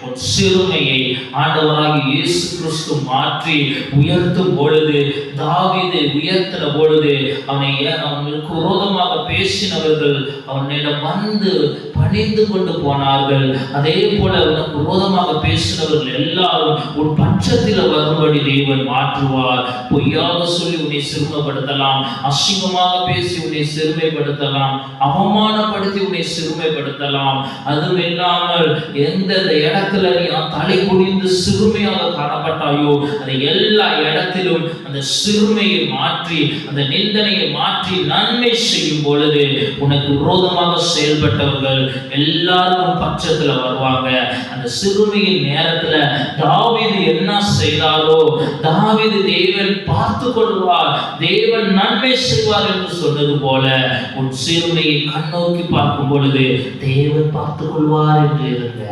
உன் சிறுமையை ஆண்டவராகிய இயேசு கிறிஸ்து மாற்றி உயர்த்தும் பொழுது, தாவீதை உயர்த்தின பொழுது அவனுக்கு விரோதமாக பேசினவர்கள் அவனிடம் வந்து பணிந்து கொண்டு போனார்கள். அதே போல அவனுக்கு விரோதமாக பேசினவர்கள் எல்லாரும் உன் பட்சத்தில் வரும்படி தேவன் மாற்றுவார். பொய்யாக சொல்லி உன்னை சிறுமைப்படுத்தலாம், அசிங்கமாக பேசி உன்னை சிறுமைப்படுத்தலாம், அவமானப்படுத்தி உன்னை சிறுமைப்படுத்தலாம். அதுவும் இல்லாமல் எந்தெந்த இடத்துல நீ தலை குனிந்து சிறுமையாக காணப்பட்டாயோ அந்த எல்லா இடத்திலும் அந்த சிறுமையை மாற்றி, அந்த நிந்தனையை மாற்றி நன்மை செய்யும் பொழுது உனக்கு விரோதமாக செயல்பட்டவர்கள் எல்லாரும் பட்சத்துல வருவாங்க. அந்த சிறுமையின் நேரத்துல தாவீது என்ன செய்தாரோ, தாவீது தேவன் பார்த்து கொள்வார், தேவன் நன்மை செய்வார் என்று சொன்னது போல உன் சிறுமையை கண்ணோக்கி பார்க்கும் பொழுது தேவன் பார்த்து கொள்வார் என்று இருங்க.